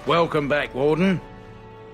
Welcome back, Warden.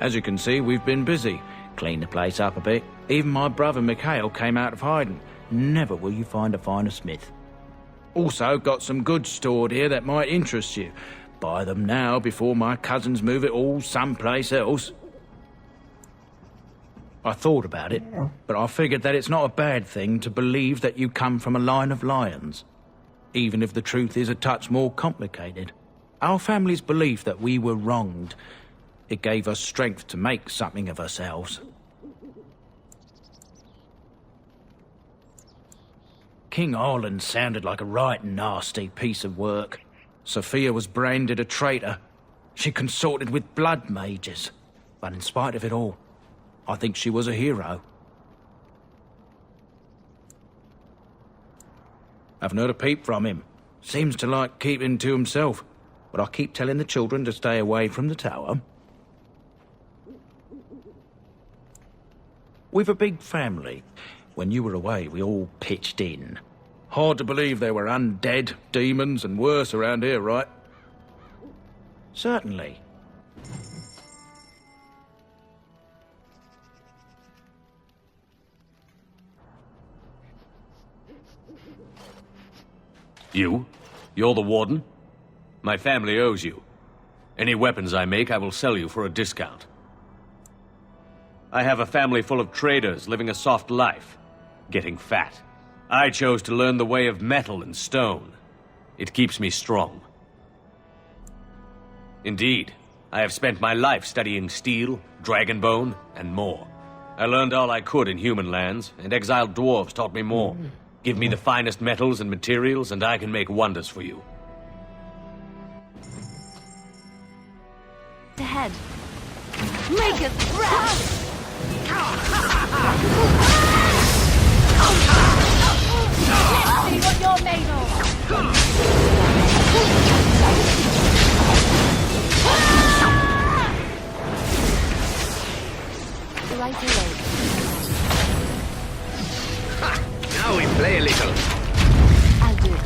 As you can see, we've been busy. Cleaned the place up a bit. Even my brother Mikhail came out of hiding. Never will you find a finer smith. Also, got some goods stored here that might interest you. Buy them now before my cousins move it all someplace else. I thought about it, but I figured that it's not a bad thing to believe that you come from a line of lions, even if the truth is a touch more complicated. Our family's belief that we were wronged, it gave us strength to make something of ourselves. King Ireland sounded like a right nasty piece of work. Sophia was branded a traitor. She consorted with blood mages. But in spite of it all, I think she was a hero. I've not a peep from him. Seems to like keeping to himself. But I keep telling the children to stay away from the tower. We've a big family. When you were away, we all pitched in. Hard to believe there were undead, demons, and worse around here, right? Certainly. You? You're the warden? My family owes you. Any weapons I make, I will sell you for a discount. I have a family full of traders living a soft life, getting fat. I chose to learn the way of metal and stone. It keeps me strong. Indeed, I have spent my life studying steel, dragonbone, and more. I learned all I could in human lands, and exiled dwarves taught me more. Give me the finest metals and materials, and I can make wonders for you. Ahead. Make it thrust! Let's see what you're made of! Right away. Now we play a little. I'll do it.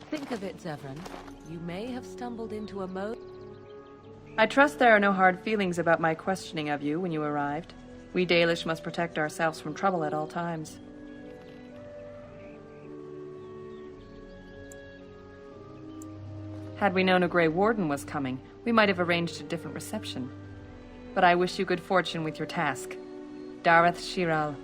Think of it, Zevran. You may have stumbled into a mode. I trust there are no hard feelings about my questioning of you when you arrived. We Dalish must protect ourselves from trouble at all times. Had we known a Grey Warden was coming, we might have arranged a different reception. But I wish you good fortune with your task. Dareth Shiral.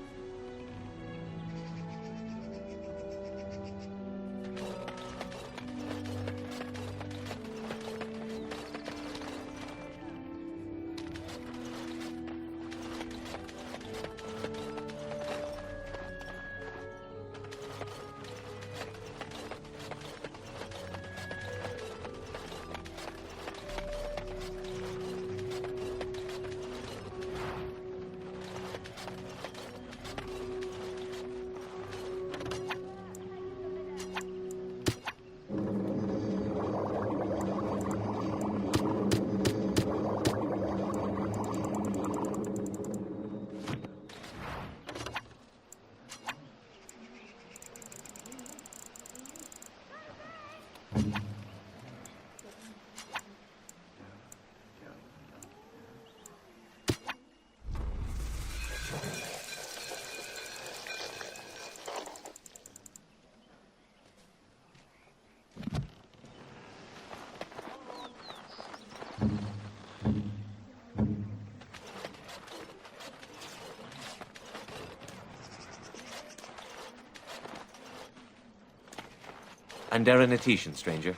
Andera Natishan, stranger.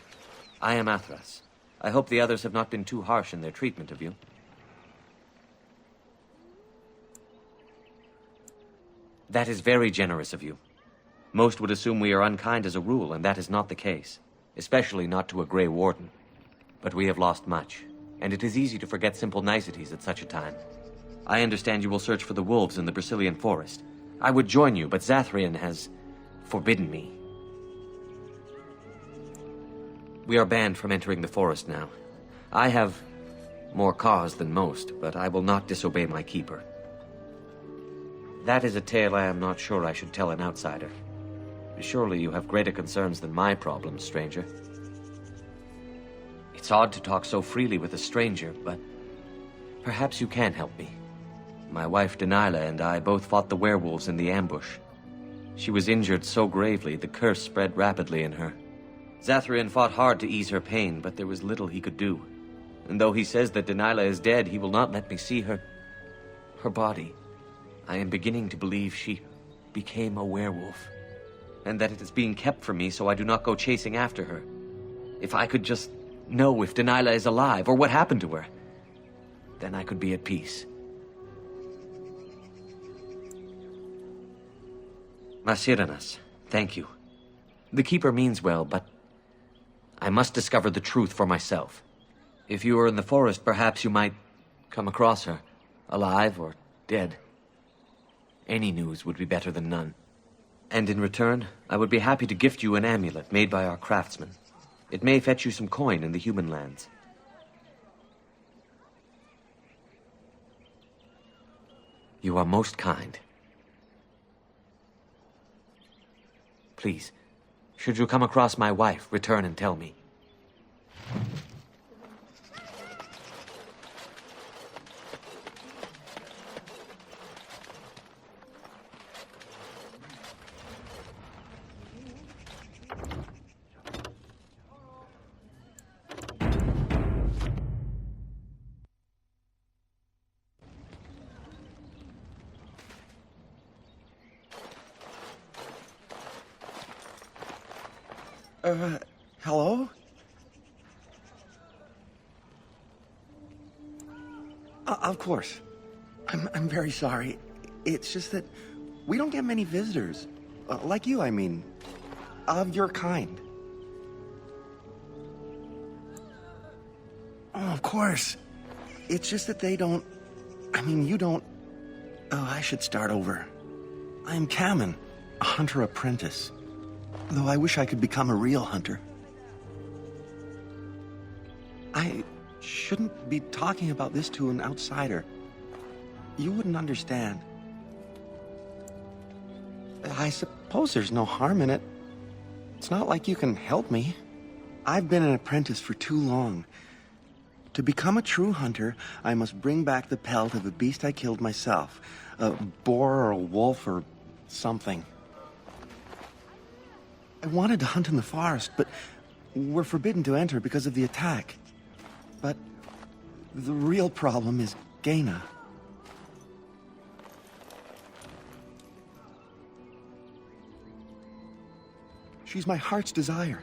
I am Athras. I hope the others have not been too harsh in their treatment of you. That is very generous of you. Most would assume we are unkind as a rule, and that is not the case. Especially not to a Grey Warden. But we have lost much, and it is easy to forget simple niceties at such a time. I understand you will search for the wolves in the Brazilian forest. I would join you, but Zathrian has forbidden me. We are banned from entering the forest now. I have more cause than most, but I will not disobey my keeper. That is a tale I am not sure I should tell an outsider. Surely you have greater concerns than my problems, stranger. It's odd to talk so freely with a stranger, but perhaps you can help me. My wife Denilah and I both fought the werewolves in the ambush. She was injured so gravely, the curse spread rapidly in her. Zathrian fought hard to ease her pain, but there was little he could do. And though he says that Denilah is dead, he will not let me see her body. I am beginning to believe she became a werewolf, and that it is being kept from me so I do not go chasing after her. If I could just know if Denilah is alive, or what happened to her, then I could be at peace. Masiranas, thank you. The Keeper means well, but I must discover the truth for myself. If you are in the forest, perhaps you might come across her, alive or dead. Any news would be better than none. And in return, I would be happy to gift you an amulet made by our craftsman. It may fetch you some coin in the human lands. You are most kind. Please, should you come across my wife, return and tell me. Hello? Of course. I'm very sorry. It's just that we don't get many visitors. Like you, I mean. Of your kind. Oh, of course. It's just that they don't... I mean, you don't... Oh, I should start over. I am Kamen, a hunter apprentice. Though I wish I could become a real hunter. I shouldn't be talking about this to an outsider. You wouldn't understand. I suppose there's no harm in it. It's not like you can help me. I've been an apprentice for too long. To become a true hunter, I must bring back the pelt of a beast I killed myself. A boar or a wolf or something. I wanted to hunt in the forest, but we're forbidden to enter because of the attack. But the real problem is Gaina. She's my heart's desire.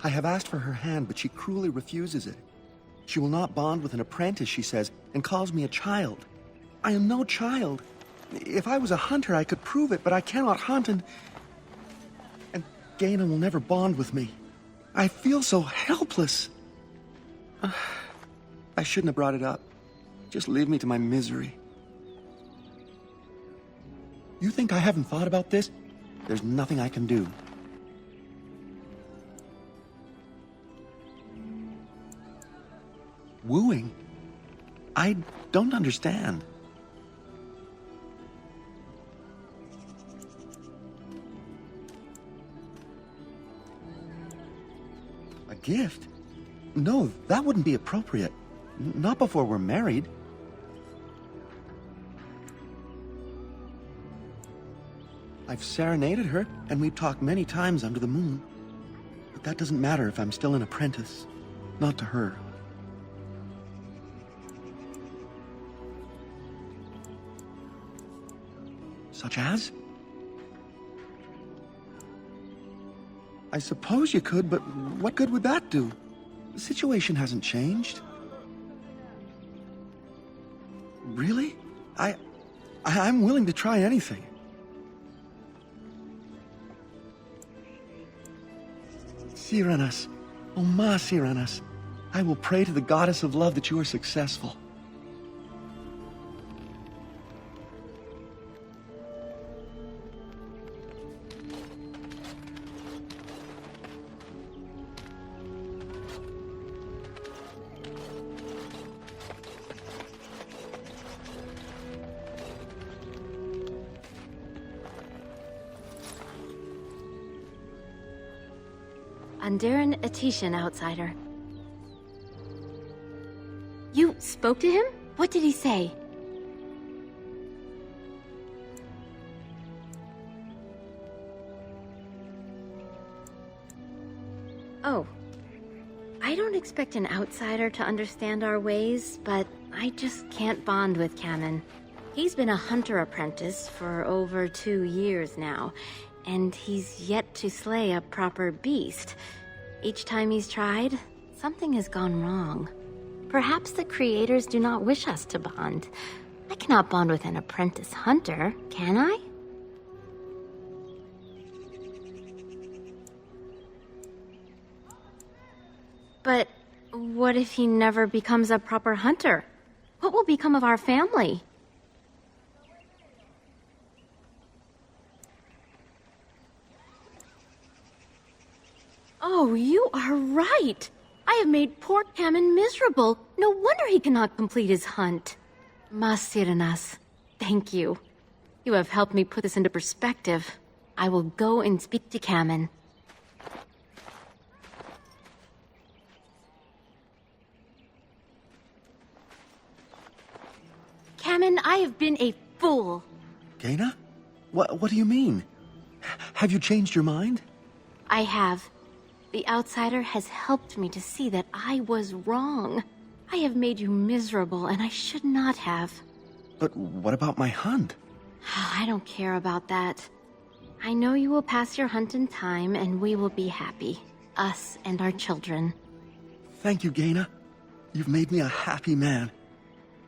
I have asked for her hand, but she cruelly refuses it. She will not bond with an apprentice, she says, and calls me a child. I am no child. If I was a hunter, I could prove it, but I cannot hunt, and Gaina will never bond with me. I feel so helpless. I shouldn't have brought it up. Just leave me to my misery. You think I haven't thought about this? There's nothing I can do. Wooing? I don't understand. A gift? No, that wouldn't be appropriate. Not before we're married. I've serenaded her, and we've talked many times under the moon. But that doesn't matter if I'm still an apprentice. Not to her. Such as? I suppose you could, but what good would that do? The situation hasn't changed. Really? I'm willing to try anything. Cyranas, oh ma Cyranas, I will pray to the goddess of love that you are successful. Andiran Atishan, outsider. You spoke to him? What did he say? Oh. I don't expect an outsider to understand our ways, but I just can't bond with Kamen. He's been a hunter apprentice for over 2 years now, and he's yet to slay a proper beast. Each time he's tried, something has gone wrong. Perhaps the creators do not wish us to bond. I cannot bond with an apprentice hunter, can I? But what if he never becomes a proper hunter? What will become of our family? Oh, you are right. I have made poor Kamen miserable. No wonder he cannot complete his hunt. Masiranas, thank you. You have helped me put this into perspective. I will go and speak to Kamen. Kamen, I have been a fool. Gaina? What do you mean? Have you changed your mind? I have. The outsider has helped me to see that I was wrong. I have made you miserable, and I should not have. But what about my hunt? I don't care about that. I know you will pass your hunt in time, and we will be happy. Us and our children. Thank you, Gaina. You've made me a happy man.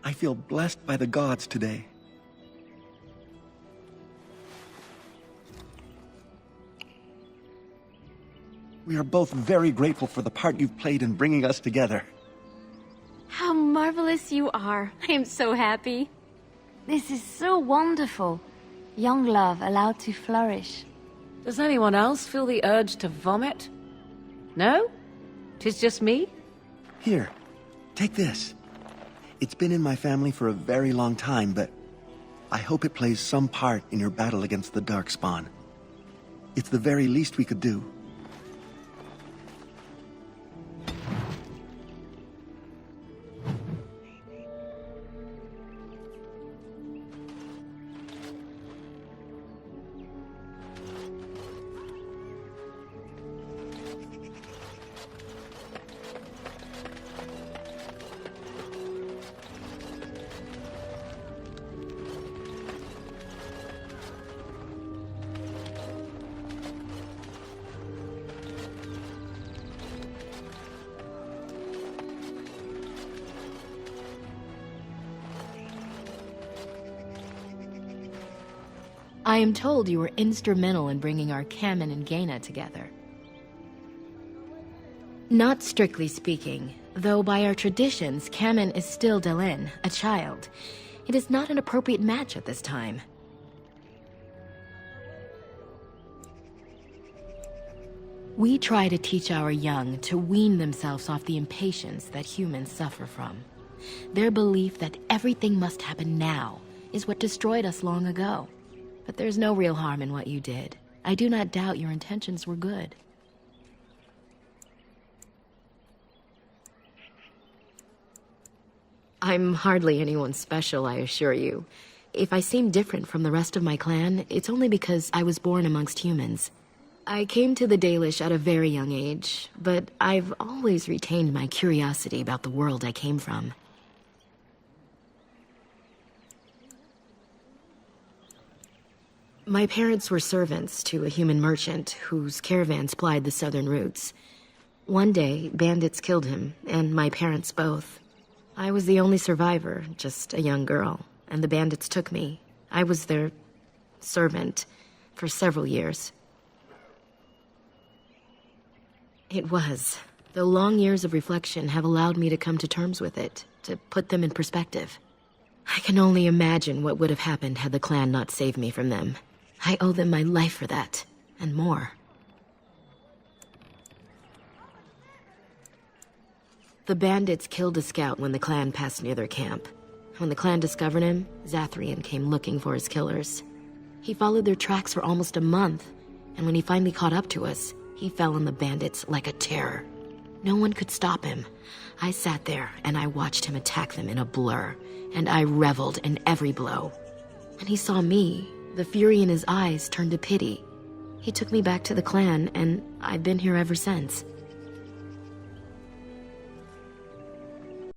I feel blessed by the gods today. We are both very grateful for the part you've played in bringing us together. How marvelous you are. I am so happy. This is so wonderful. Young love allowed to flourish. Does anyone else feel the urge to vomit? No? 'Tis just me? Here, take this. It's been in my family for a very long time, but I hope it plays some part in your battle against the Darkspawn. It's the very least we could do. I am told you were instrumental in bringing our Kamen and Gaina together. Not strictly speaking, though by our traditions, Kamen is still Delin, a child. It is not an appropriate match at this time. We try to teach our young to wean themselves off the impatience that humans suffer from. Their belief that everything must happen now is what destroyed us long ago. But there's no real harm in what you did. I do not doubt your intentions were good. I'm hardly anyone special, I assure you. If I seem different from the rest of my clan, it's only because I was born amongst humans. I came to the Dalish at a very young age, but I've always retained my curiosity about the world I came from. My parents were servants to a human merchant whose caravans plied the southern routes. One day, bandits killed him, and my parents both. I was the only survivor, just a young girl, and the bandits took me. I was their servant for several years. It was. The long years of reflection have allowed me to come to terms with it, to put them in perspective. I can only imagine what would have happened had the clan not saved me from them. I owe them my life for that, and more. The bandits killed a scout when the clan passed near their camp. When the clan discovered him, Zathrian came looking for his killers. He followed their tracks for almost a month, and when he finally caught up to us, he fell on the bandits like a terror. No one could stop him. I sat there and I watched him attack them in a blur, and I reveled in every blow. When he saw me, the fury in his eyes turned to pity. He took me back to the clan, and I've been here ever since.